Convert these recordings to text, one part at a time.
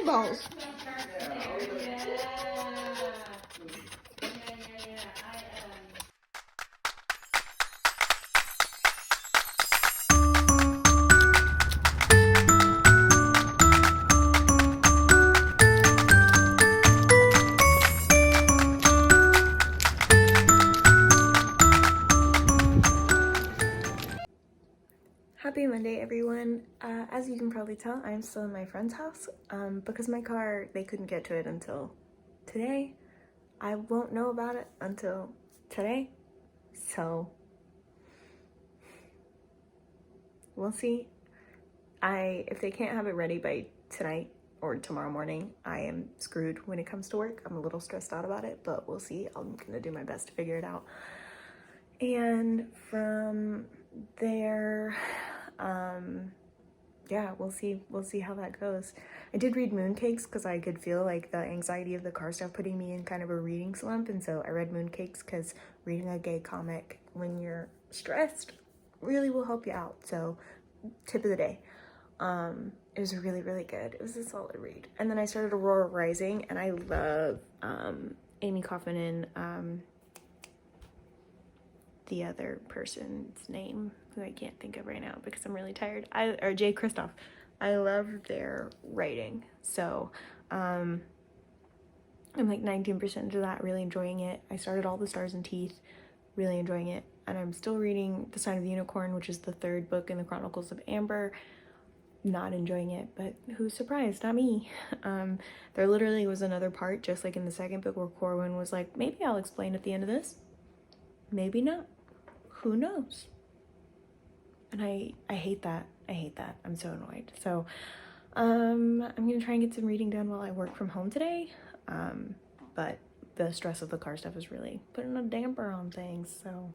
balls. Happy Monday, everyone. As you can probably tell, I'm still in my friend's house because my car, they couldn't get to it until today. I won't know about it until today, so we'll see. If they can't have it ready by tonight or tomorrow morning, I am screwed when it comes to work. I'm a little stressed out about it, but we'll see. I'm gonna do my best to figure it out. And from there, yeah, we'll see how that goes. I did read Mooncakes because I could feel like the anxiety of the car stuff putting me in kind of a reading slump, and so I read Mooncakes because reading a gay comic when you're stressed really will help you out. So tip of the day. It was really, really good. It was a solid read. And then I started Aurora Rising, and I love Amy Kaufman and the other person's name, who I can't think of right now because I'm really tired. Or Jay Kristoff. I love their writing. So I'm like 19% into that, really enjoying it. I started All the Stars and Teeth, really enjoying it. And I'm still reading The Sign of the Unicorn, which is the third book in the Chronicles of Amber. Not enjoying it, but who's surprised? Not me. There literally was another part, just like in the second book, where Corwin was like, maybe I'll explain at the end of this. Maybe not. Who knows? And I hate that. I hate that. I'm so annoyed. So I'm gonna try and get some reading done while I work from home today. But the stress of the car stuff is really putting a damper on things, so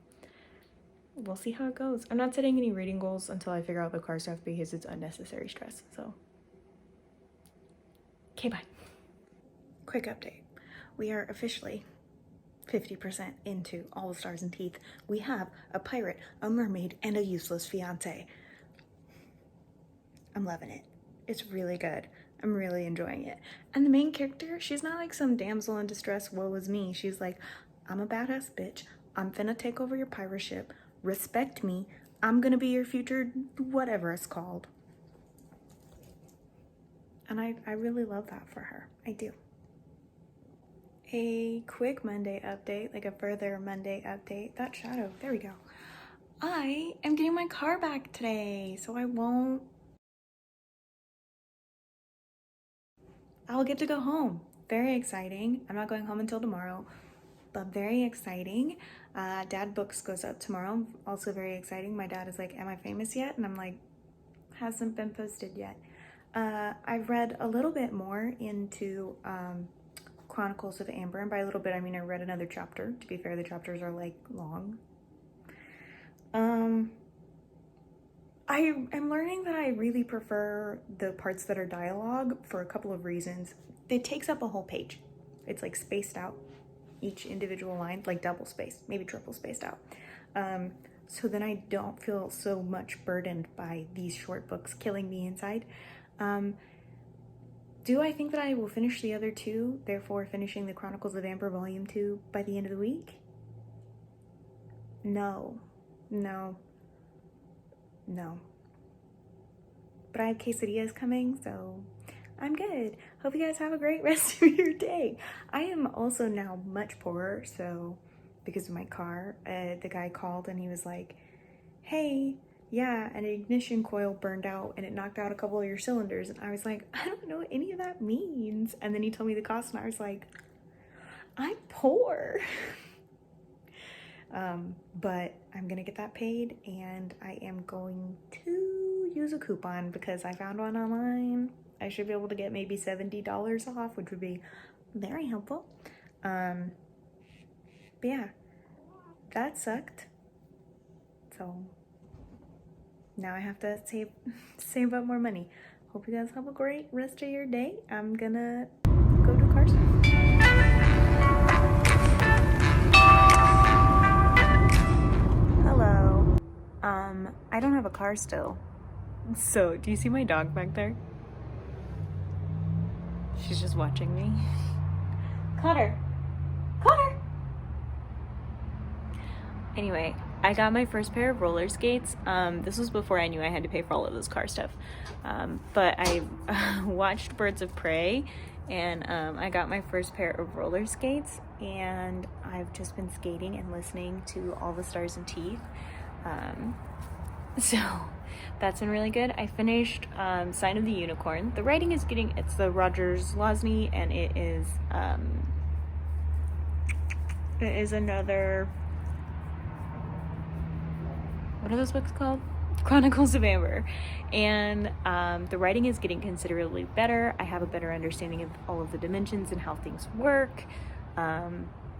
we'll see how it goes. I'm not setting any reading goals until I figure out the car stuff because it's unnecessary stress. So okay, bye. Quick update. We are officially 50% into All the Stars and Teeth. We have a pirate, a mermaid, and a useless fiance. I'm loving it. It's really good. I'm really enjoying it. And the main character, she's not like some damsel in distress, woe is me. She's like, I'm a badass bitch. I'm finna take over your pirate ship. Respect me. I'm gonna be your future whatever it's called. And I really love that for her. I do. A quick Monday update, like a further Monday update. That shadow, there we go. I am getting my car back today, so I'll get to go home. Very exciting. I'm not going home until tomorrow, but very exciting. Dad Books goes up tomorrow. Also very exciting. My dad is like, am I famous yet? And I'm like, hasn't been posted yet. I've read a little bit more into Chronicles of Amber, and by a little bit I mean I read another chapter. To be fair, the chapters are like long. I'm learning that I really prefer the parts that are dialogue for a couple of reasons. It takes up a whole page. It's like spaced out, each individual line, like double spaced, maybe triple spaced out. So then I don't feel so much burdened by these short books killing me inside. Do I think that I will finish the other two, therefore finishing the Chronicles of Amber Volume 2 by the end of the week? No. But I have quesadillas coming, so I'm good. Hope you guys have a great rest of your day. I am also now much poorer, so because of my car, the guy called and he was like, hey, yeah, an ignition coil burned out and it knocked out a couple of your cylinders. And I was like, I don't know what any of that means. And then he told me the cost and I was like, I'm poor. But I'm gonna get that paid and I am going to use a coupon because I found one online. I should be able to get maybe $70 off, which would be very helpful. But yeah, that sucked. So now I have to save up more money. Hope you guys have a great rest of your day. I'm gonna go do car stuff. Hello. I don't have a car still. So, do you see my dog back there? She's just watching me. Connor! Connor! Anyway, I got my first pair of roller skates. This was before I knew I had to pay for all of this car stuff. But I watched Birds of Prey, and I got my first pair of roller skates, and I've just been skating and listening to All the Stars and Teeth. So that's been really good. I finished Sign of the Unicorn. The writing is it's the Rogers Losney, and it is another, what are those books called? Chronicles of Amber. And the writing is getting considerably better. I have a better understanding of all of the dimensions and how things work.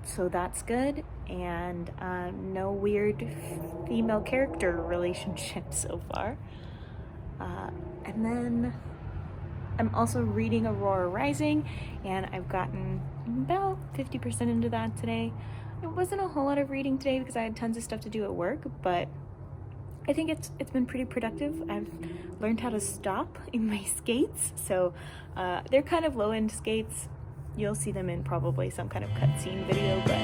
So that's good. And no weird female character relationships so far. And then I'm also reading Aurora Rising, and I've gotten about 50% into that today. It wasn't a whole lot of reading today because I had tons of stuff to do at work, but I think it's been pretty productive. I've learned how to stop in my skates, so they're kind of low-end skates. You'll see them in probably some kind of cutscene video, but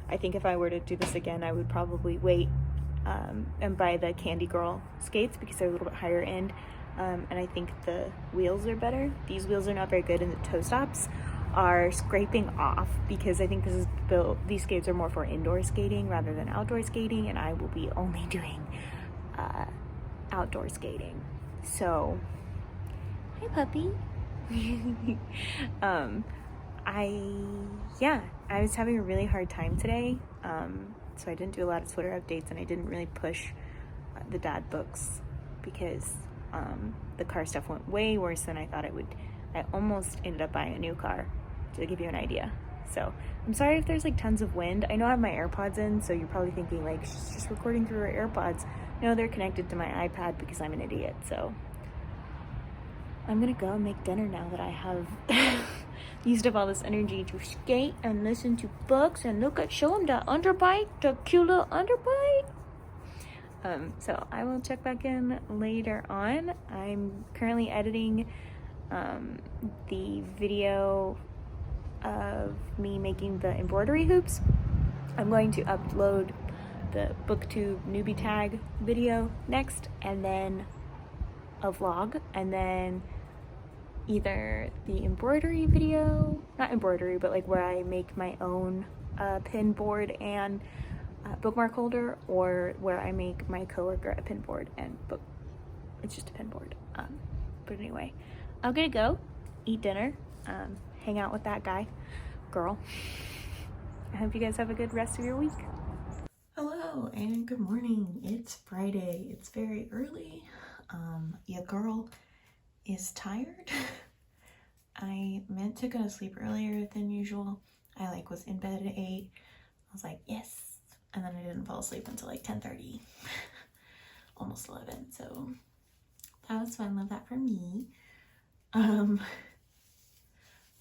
I think if I were to do this again, I would probably wait and buy the Candy Girl skates because they're a little bit higher end, and I think the wheels are better. These wheels are not very good, and the toe stops are scraping off because I think this is built, these skates are more for indoor skating rather than outdoor skating, and I will be only doing outdoor skating. So, hi puppy. I was having a really hard time today, so I didn't do a lot of Twitter updates, and I didn't really push the dad books because the car stuff went way worse than I thought it would. I almost ended up buying a new car, to give you an idea. So I'm sorry if there's like tons of wind. I know I have my AirPods in, so you're probably thinking like she's just recording through her AirPods. No, they're connected to my iPad because I'm an idiot. So I'm gonna go and make dinner now that I have used up all this energy to skate and listen to books and show them that underbite, the cute little underbite. So I will check back in later on. I'm currently editing the video of me making the embroidery hoops. I'm going to upload the booktube newbie tag video next, and then a vlog, and then either the embroidery video, not embroidery, but like where I make my own pin board and bookmark holder, or where I make my coworker a pin board and book. It's just a pin board. But anyway, I'm gonna go eat dinner, hang out with that girl. I hope you guys have a good rest of your week. Hello and good morning. It's Friday. It's very early. Your girl is tired. I meant to go to sleep earlier than usual. I was in bed at 8. I was like, yes. And then I didn't fall asleep until like 10:30, almost 11. So that was fun. Love that for me.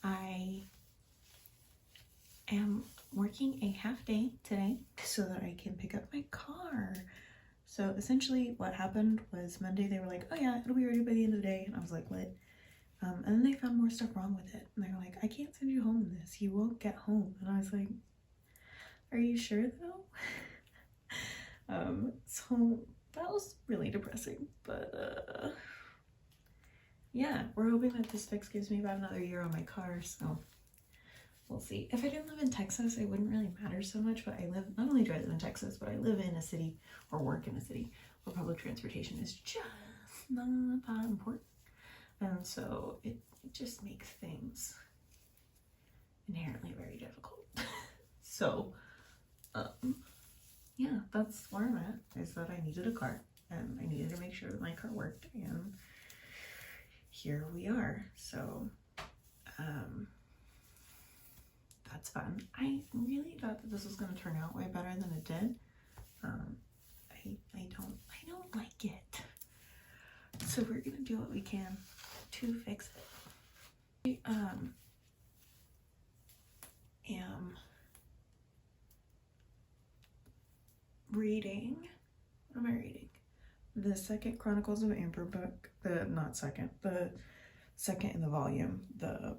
I am working a half day today so that I can pick up my car. So essentially what happened was Monday they were like, oh yeah, it'll be ready by the end of the day. And I was like, what? And then they found more stuff wrong with it. And they were like, I can't send you home in this. You won't get home. And I was like, are you sure though? So that was really depressing. But yeah, we're hoping that this fix gives me about another year on my car. So we'll see. If I didn't live in Texas, it wouldn't really matter so much. But not only do I live in Texas, but I live in a city or work in a city where public transportation is just not that important. And so it just makes things inherently very difficult. So, yeah, that's where I'm at, is that I needed a car and I needed to make sure that my car worked, and here we are. So, that's fun. I really thought that this was going to turn out way better than it did. I don't like it. So we're gonna do what we can to fix it. I am reading, what am I reading? The second Chronicles of Amber book, the second in the volume, the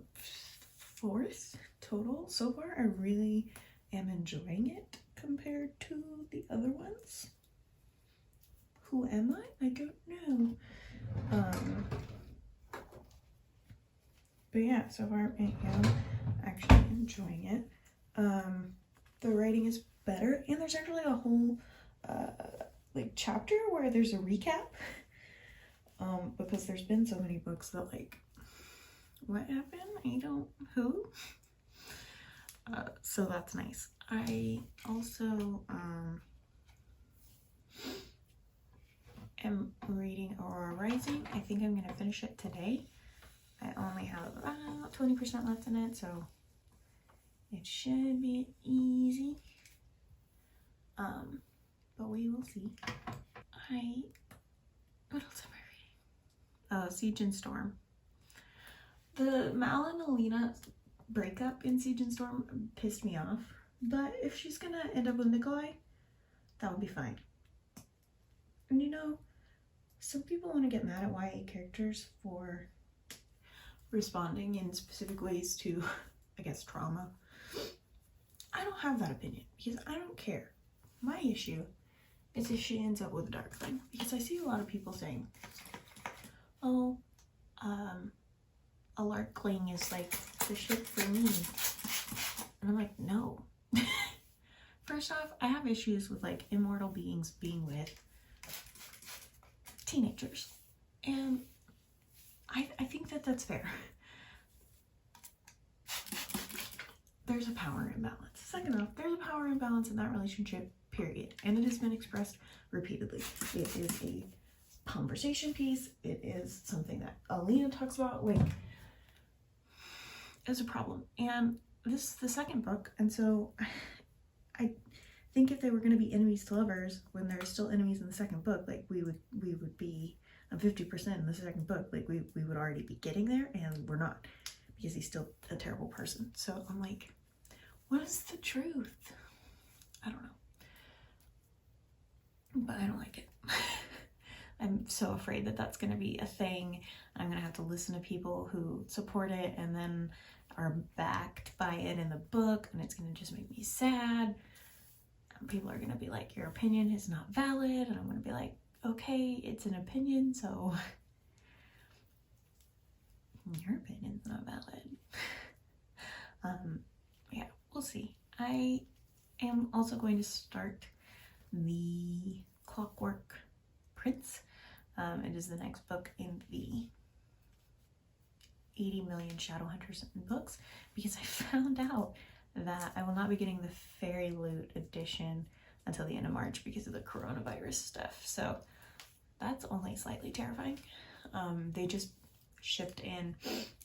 4th total so far. I really am enjoying it compared to the other ones. Who am I? I don't know. But yeah, so far I am actually enjoying it. The writing is better, and there's actually a whole like chapter where there's a recap. Because there's been so many books that like, what happened? Who? So that's nice. I also am reading Aurora Rising. I think I'm gonna finish it today. I only have about 20% left in it, so it should be easy. But we will see. What else am I reading? Siege and Storm. The Mal and Alina breakup in Siege and Storm pissed me off, but if she's gonna end up with Nikolai, that would be fine. And you know, some people want to get mad at YA characters for responding in specific ways to, I guess, trauma. I don't have that opinion because I don't care. My issue is if she ends up with a dark thing, because I see a lot of people saying, oh, a Larkling is like the ship for me. And I'm like, no. First off, I have issues with like immortal beings being with teenagers. And I think that that's fair. There's a power imbalance. Second off, there's a power imbalance in that relationship, period. And it has been expressed repeatedly. It is a conversation piece. It is something that Alina talks about. Like, it's a problem. And this is the second book. And so I think if they were going to be enemies to lovers when there's still enemies in the second book, like we would be 50% in the second book. Like we would already be getting there, and we're not, because he's still a terrible person. So I'm like, what is the truth? I don't know. But I don't like it. I'm so afraid that that's going to be a thing. I'm going to have to listen to people who support it and then are backed by it in the book, and it's going to just make me sad. And people are going to be like, your opinion is not valid, and I'm going to be like, okay, it's an opinion, so your opinion's not valid. Yeah, we'll see. I am also going to start the Clockwork Prince. It is the next book in the 80 million Shadowhunters books, because I found out that I will not be getting the Fairy Loot edition until the end of March because of the coronavirus stuff. So that's only slightly terrifying. They just shipped in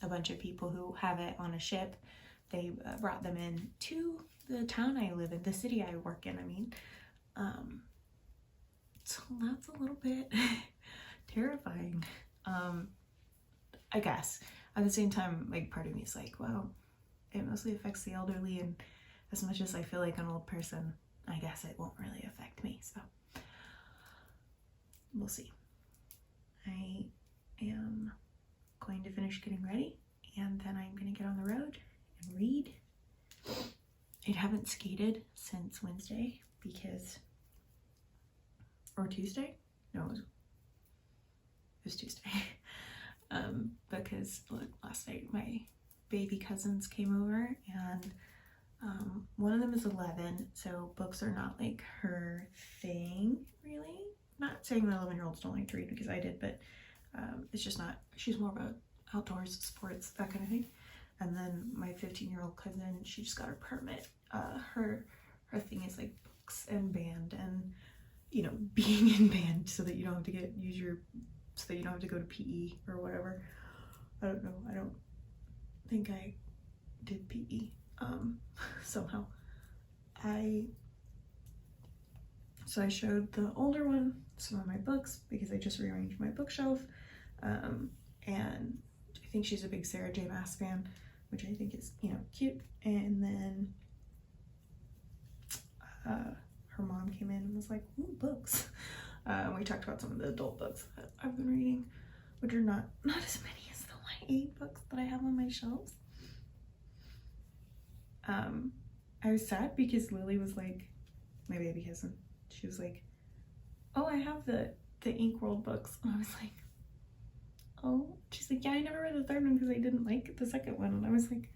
a bunch of people who have it on a ship. They brought them in to the town I live in, the city I work in, I mean. So that's a little bit terrifying, I guess. At the same time, like, part of me is like, well, it mostly affects the elderly, and as much as I feel like an old person, I guess it won't really affect me, so we'll see. I am going to finish getting ready, and then I'm gonna get on the road and read. I haven't skated since Wednesday because, or Tuesday? No, it was Tuesday. Because last night my baby cousins came over, and one of them is 11, so books are not like her thing, really. Not saying that 11-year-olds don't like to read, because I did, but it's just not. She's more about outdoors, sports, that kind of thing. And then my 15-year-old cousin, she just got her permit. Her thing is like books and band, and you know, being in band, so that you don't have to so that you don't have to go to PE or whatever. I don't know. I don't think I did PE somehow. So I showed the older one some of my books, because I just rearranged my bookshelf, and I think she's a big Sarah J. Maas fan, which I think is, you know, cute. And then her mom came in and was like, ooh, books. We talked about some of the adult books that I've been reading, which are not as many as the YA books that I have on my shelves. I was sad because Lily was like, my baby cousin, she was like, oh, I have the Ink World books. And I was like, oh. She's like, yeah, I never read the third one because I didn't like the second one. And I was like,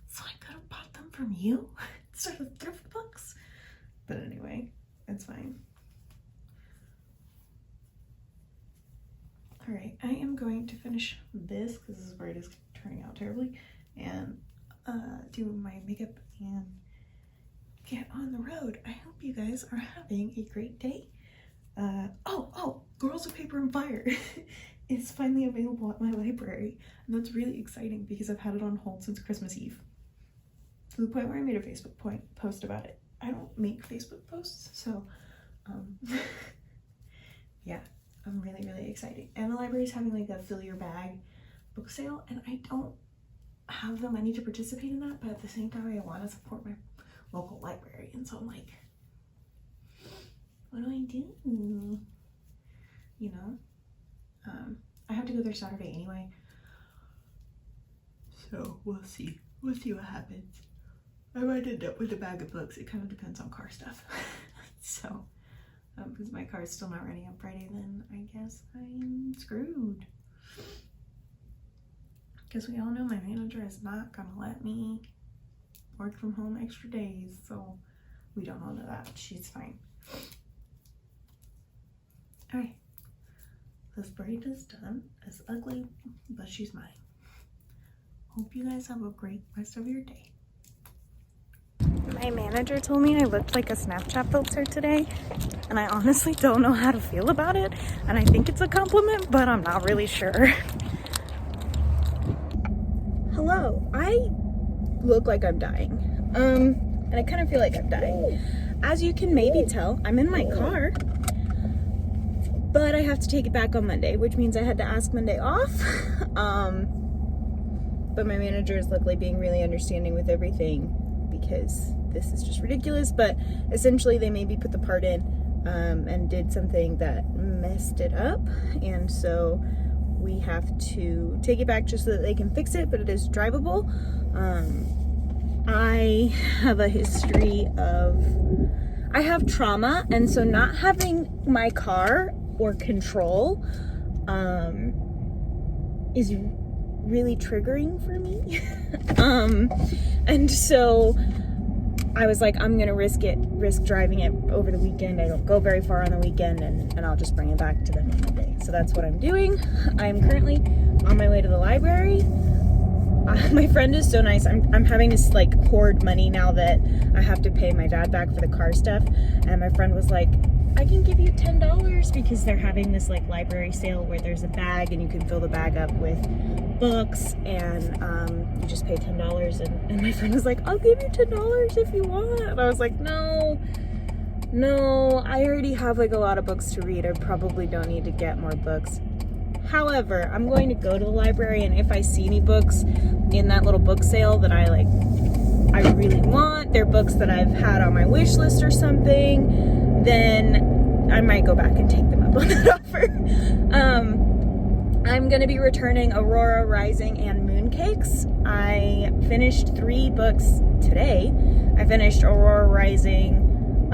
so I could have bought them from you instead of thrift books? But anyway, it's fine. All right, I am going to finish this, because this is where it is turning out terribly, and do my makeup and get on the road. I hope you guys are having a great day. Oh, Girls of Paper and Fire is finally available at my library, and that's really exciting because I've had it on hold since Christmas Eve, to the point where I made a Facebook post about it. I don't make Facebook posts, so yeah, I'm really excited. And the library is having like a fill your bag book sale, and I don't have the money to participate in that, but at the same time I want to support my local library, and so I'm like, what do I do? You know, I have to go there Saturday anyway, so we'll see what happens. I might end up with a bag of books. It kind of depends on car stuff. So because my car is still not ready on Friday, then I guess I'm screwed. Because we all know my manager is not gonna let me work from home extra days, so we don't all know that. She's fine. Alright, this braid is done. It's ugly, but she's mine. Hope you guys have a great rest of your day. My manager told me I looked like a Snapchat filter today, and I honestly don't know how to feel about it, and I think it's a compliment, but I'm not really sure. Hello, I look like I'm dying, and I kind of feel like I'm dying. As you can maybe tell, I'm in my car, but I have to take it back on Monday, which means I had to ask Monday off. But my manager is luckily being really understanding with everything, because this is just ridiculous. But essentially they maybe put the part in and did something that messed it up, and so we have to take it back just so that they can fix it, but it is drivable. I have a history of, I have trauma, and so not having my car or control is really triggering for me. And so I was like, I'm gonna risk driving it over the weekend. I don't go very far on the weekend, and I'll just bring it back to them on Monday. So that's what I'm doing. I'm currently on my way to the library. My friend is so nice. I'm having to like hoard money now that I have to pay my dad back for the car stuff. And my friend was like, I can give you $10 because they're having this like library sale where there's a bag and you can fill the bag up with books, and you just pay $10. And my friend was like, I'll give you $10 if you want. And I was like, no, I already have like a lot of books to read. I probably don't need to get more books. However, I'm going to go to the library, and if I see any books in that little book sale that I really want, they're books that I've had on my wish list or something, then I might go back and take them up on that offer. I'm going to be returning Aurora Rising and Mooncakes. I finished 3 books today. I finished Aurora Rising,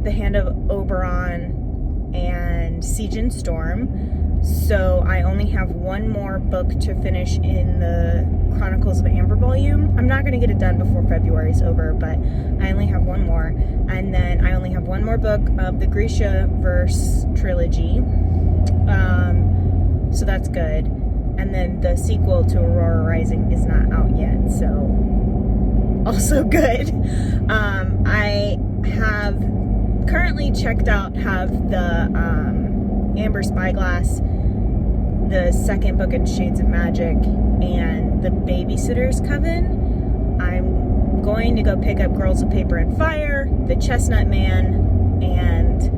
The Hand of Oberon, and Siege and Storm. So I only have 1 more book to finish in the Chronicles of Amber volume. I'm not going to get it done before February's over, but I only have 1 more. And then I only have 1 more book of the Grisha verse trilogy. So that's good. And then the sequel to Aurora Rising is not out yet, so also good. I have currently have the Amber Spyglass, the 2nd book in Shades of Magic, and the Babysitter's Coven. I'm going to go pick up Girls of Paper and Fire, The Chestnut Man, and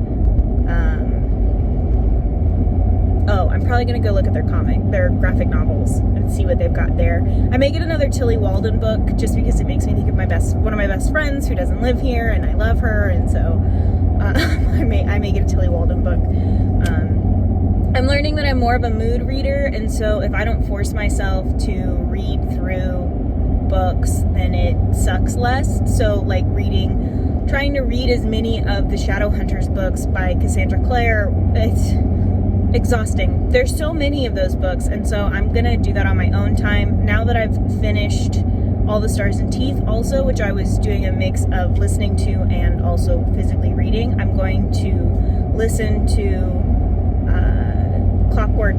I'm probably going to go look at their graphic novels and see what they've got there. I may get another Tilly Walden book just because it makes me think of one of my best friends who doesn't live here, and I love her, and so I may get a Tilly Walden book. I'm learning that I'm more of a mood reader, and so if I don't force myself to read through books, then it sucks less. So like trying to read as many of the Shadowhunters books by Cassandra Clare, it's exhausting. There's so many of those books, and so I'm gonna do that on my own time. Now that I've finished All the Stars and Teeth also, which I was doing a mix of listening to and also physically reading, I'm going to listen to Clockwork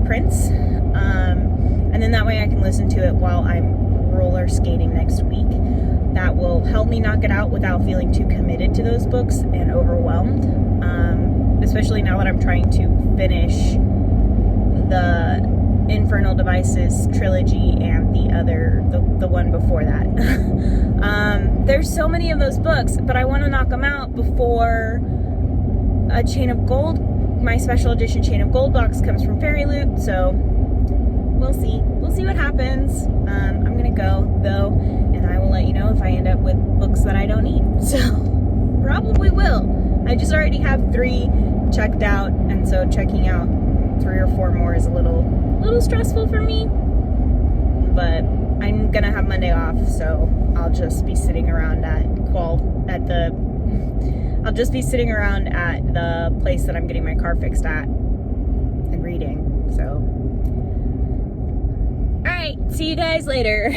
Prince, and then that way I can listen to it while I'm roller skating next week. That will help me knock it out without feeling too committed to those books and overwhelmed. Especially now that I'm trying to finish the Infernal Devices trilogy and the one before that. There's so many of those books, but I want to knock them out before a Chain of Gold, my special edition Chain of Gold box comes from Fairy Loot, so we'll see what happens. I'm gonna go though, and I will let you know if I end up with books that I don't need, so probably will. I just already have 3 checked out, and so checking out 3 or 4 more is a little stressful for me, but I'm gonna have Monday off, so I'll just be sitting around at the place that I'm getting my car fixed at and reading. So alright, see you guys later.